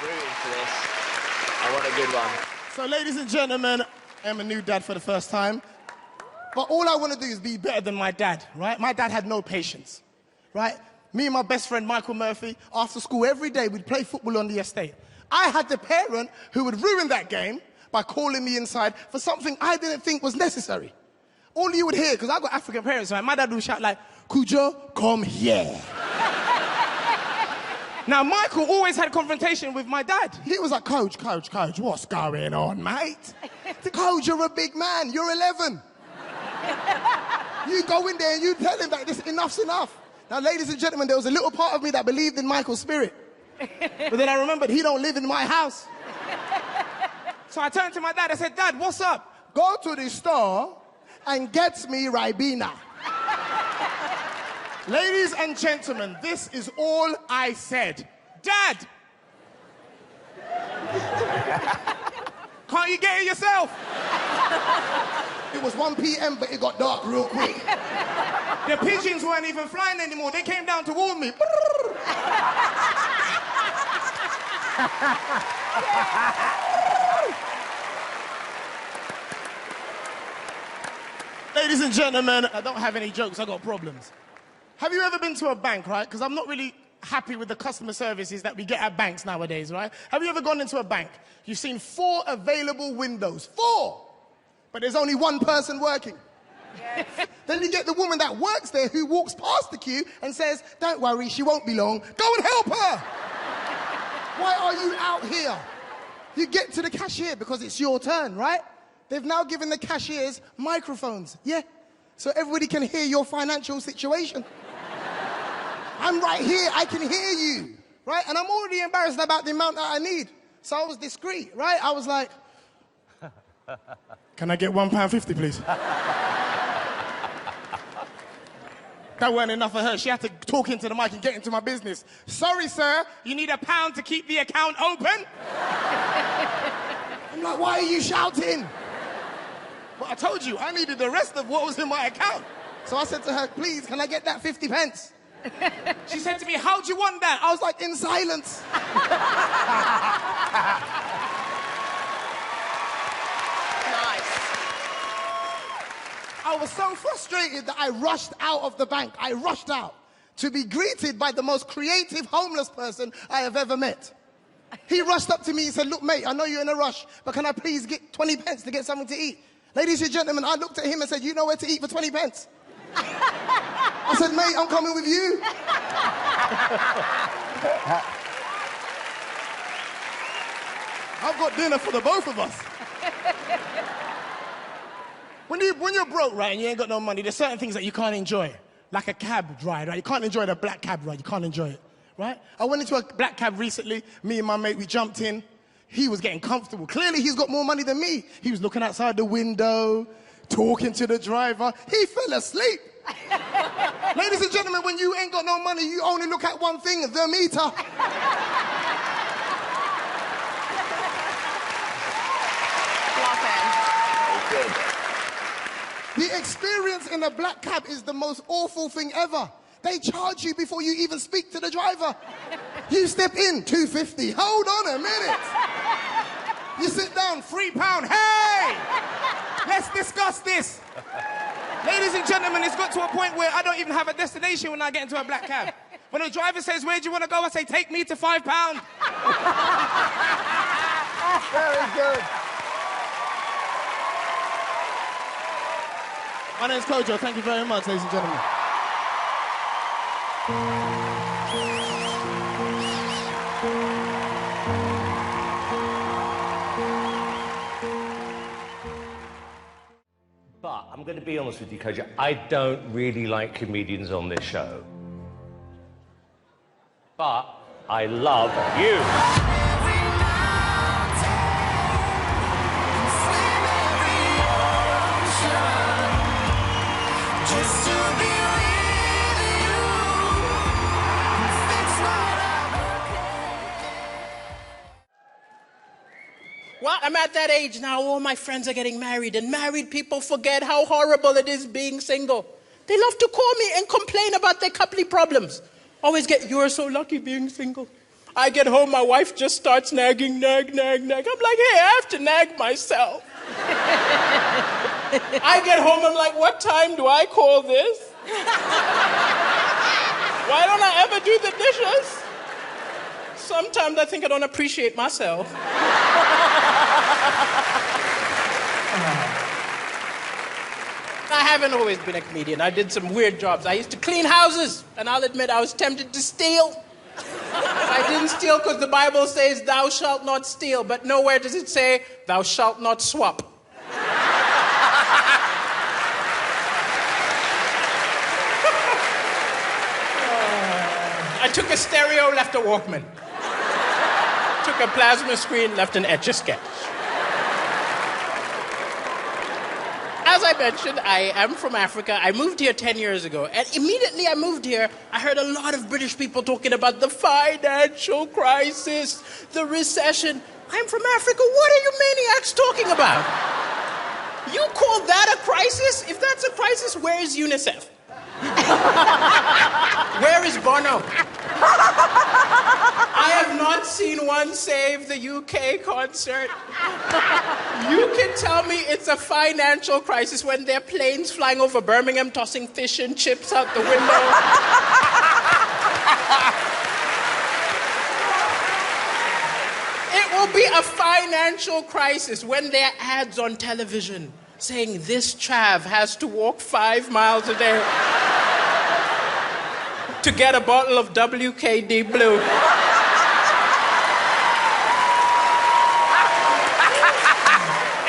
Rooting for this. I want a good one. So, ladies and gentlemen, I'm a new dad for the first time. But all I want to do is be better than my dad, right? My dad had no patience, right? Me and my best friend, Michael Murphy, after school every day, we'd play football on the estate. I had the parent who would ruin that game by calling me inside for something I didn't think was necessary. All you would hear, because I've got African parents, right? My dad would shout like, Cujo, come here. Now, Michael always had confrontation with my dad. He was like, Coach, what's going on, mate? Coach, you're a big man, you're 11. You go in there and you tell him that this enough's enough. Now, ladies and gentlemen, there was a little part of me that believed in Michael's spirit. But then I remembered he don't live in my house. So I turned to my dad, I said, Dad, what's up? Go to the store and get me Ribena. Ladies and gentlemen, this is all I said. Dad! Can't you get it yourself? It was 1 p.m., but it got dark real quick. The pigeons weren't even flying anymore. They came down to warn me. Ladies and gentlemen, I don't have any jokes, I got problems. Have you ever been to a bank, right? Because I'm not really happy with the customer services that we get at banks nowadays, right? Have you ever gone into a bank? You've seen 4 available windows. 4! But there's only 1 person working. Yes. Then you get the woman that works there who walks past the queue and says, don't worry, she won't be long. Go and help her! Why are you out here? You get to the cashier because it's your turn, right? They've now given the cashiers microphones, yeah? So everybody can hear your financial situation. I'm right here, I can hear you, right? And I'm already embarrassed about the amount that I need. So I was discreet, right? I was like, can I get £1.50, please? That weren't enough for her. She had to talk into the mic and get into my business. Sorry, sir, you need £1 to keep the account open? I'm like, why are you shouting? Well, I told you, I needed the rest of what was in my account. So I said to her, please, can I get that 50 pence? She said to me, how'd you want that? I was like, in silence. I was so frustrated that I rushed out of the bank. I rushed out to be greeted by the most creative homeless person I have ever met. He rushed up to me and said, look, mate, I know you're in a rush, but can I please get 20 pence to get something to eat? Ladies and gentlemen, I looked at him and said, you know where to eat for 20 pence? I said, mate, I'm coming with you. I've got dinner for the both of us. When you're broke, right, and you ain't got no money, there's certain things that you can't enjoy. Like a cab ride, right? You can't enjoy the black cab ride. You can't enjoy it, right? I went into a black cab recently. Me and my mate, we jumped in. He was getting comfortable. Clearly, he's got more money than me. He was looking outside the window, talking to the driver. He fell asleep. Ladies and gentlemen, when you ain't got no money, you only look at one thing, the meter. Good. The experience in a black cab is the most awful thing ever. They charge you before you even speak to the driver. You step in, £2.50. Hold on a minute. You sit down, £3. Hey! Let's discuss this. Ladies and gentlemen, it's got to a point where I don't even have a destination when I get into a black cab. When the driver says, where do you want to go? I say, take me to £5. Very good. My name's Kojo. Thank you very much, ladies and gentlemen. But I'm going to be honest with you, Kojo. I don't really like comedians on this show. But I love you. Well, I'm at that age now, all my friends are getting married, and married people forget how horrible it is being single. They love to call me and complain about their coupley problems. Always get, you're so lucky being single. I get home, my wife just starts nagging, nag. I'm like, hey, I have to nag myself. I get home, I'm like, what time do I call this? Why don't I ever do the dishes? Sometimes I think I don't appreciate myself. I haven't always been a comedian. I did some weird jobs. I used to clean houses, and I'll admit I was tempted to steal. I didn't steal because the Bible says, thou shalt not steal, but nowhere does it say, thou shalt not swap. I took a stereo, left a Walkman. Took a plasma screen, left an Etch-a-Sketch. As I mentioned, I am from Africa. I moved here 10 years ago. And immediately I moved here, I heard a lot of British people talking about the financial crisis, the recession. I'm from Africa. What are you maniacs talking about? You call that a crisis? If that's a crisis, where is UNICEF? Where is Bono? I have not seen one save the UK concert. You can tell me it's a financial crisis when there are planes flying over Birmingham tossing fish and chips out the window. It will be a financial crisis when there are ads on television saying this chav has to walk 5 miles a day to get a bottle of WKD Blue.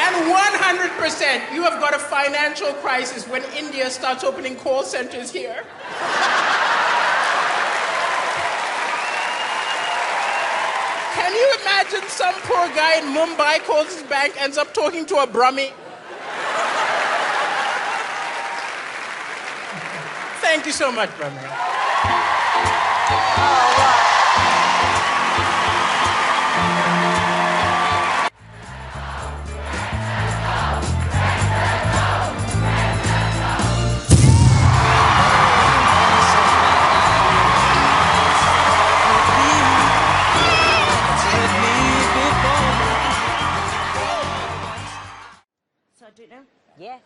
And 100%, you have got a financial crisis when India starts opening call centers here. Can you imagine some poor guy in Mumbai calls his bank, ends up talking to a Brahmi? Thank you so much, Brahmi. So I do it now? Yeah.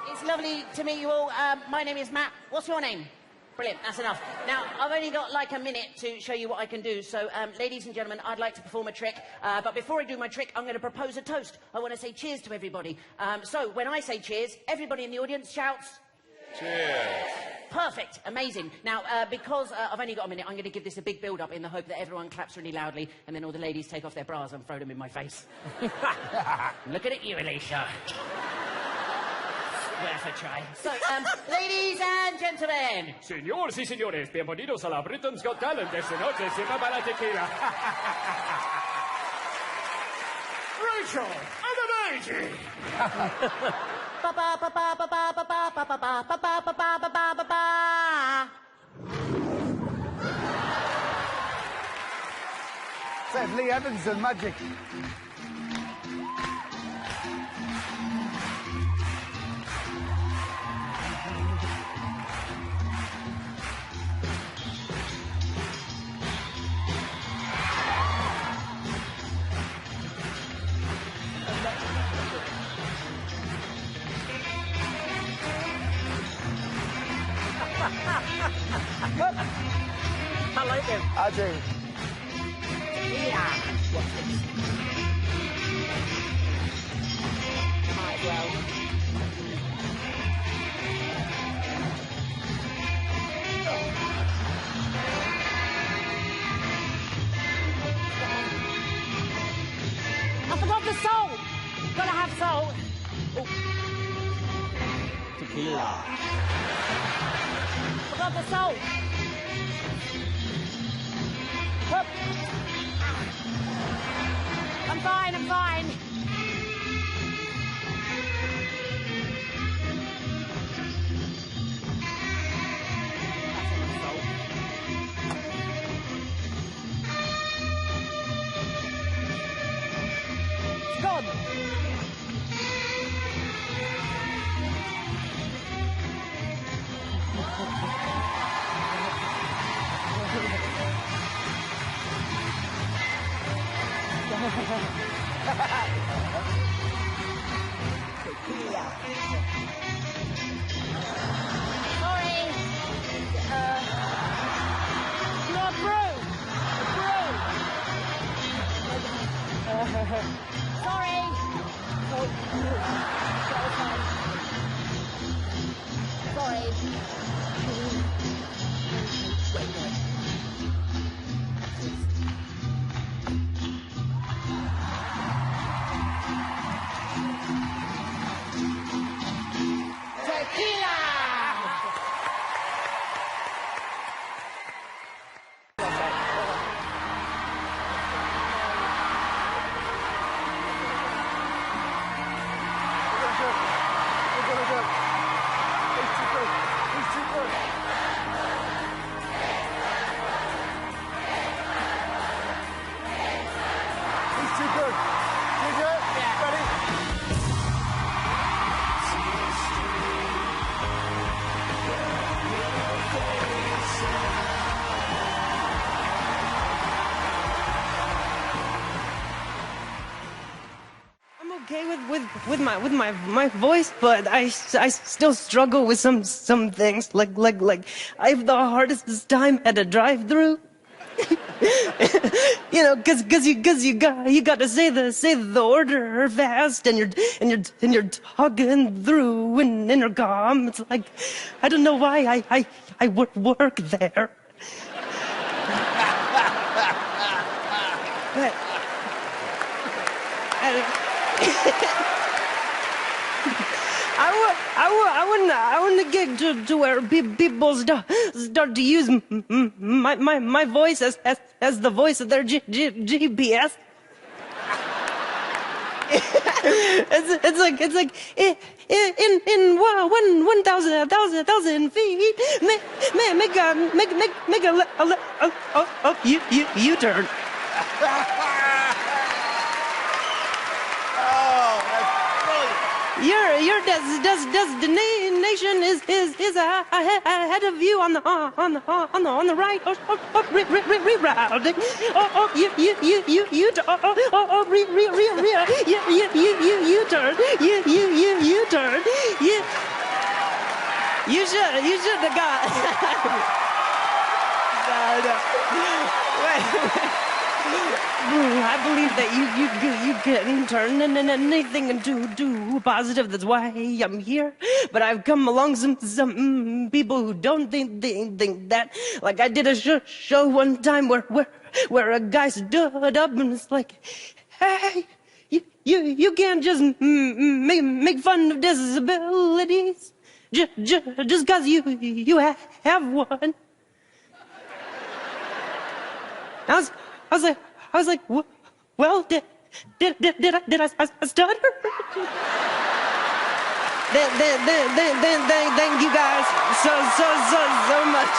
It's lovely to meet you all. My name is Matt. What's your name? Brilliant, that's enough. Now, I've only got like a minute to show you what I can do. So, ladies and gentlemen, I'd like to perform a trick. But before I do my trick, I'm going to propose a toast. I want to say cheers to everybody. So, when I say cheers, everybody in the audience shouts... Cheers. Perfect, amazing. Now, because I've only got a minute, I'm going to give this a big build-up in the hope that everyone claps really loudly and then all the ladies take off their bras and throw them in my face. Look at it, you, Alicia. Worth a try. So, ladies and gentlemen. Señoras y señores, bienvenidos a la Britain's Got Talent esta noche. Sirva para tequila. Rachel and the lady. Said Lee Evans and Magic. I like them. I do. Yeah. Watch this. Might as well. I forgot the salt. Gotta have salt. Oh. Tequila. Forgot the salt. Whoop. I'm fine, I'm fine. It's gone. Sorry. No, bro. Sorry. I'm okay with my voice, but I still struggle with some things like I have the hardest time at a drive-through. You know, cause you got to say the order fast, and you're talking through an intercom. It's like I don't know why I work there. But I wouldn't get to where people start to use my voice as the voice of their GPS. It's like in 1,000 feet make a U-turn. Your destination is ahead of you on the right. Rerouting. U-turn. U-turn. You should have got. I believe that you can turn anything into positive. That's why I'm here. But I've come along some people who don't think that. Like I did a show one time where a guy stood up and it's like, hey, you can't just make fun of disabilities just because you have one. I was like, well, did I stutter? Thank you guys so much.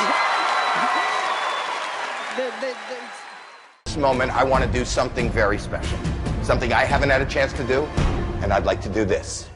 This moment, I want to do something very special. Something I haven't had a chance to do, and I'd like to do this.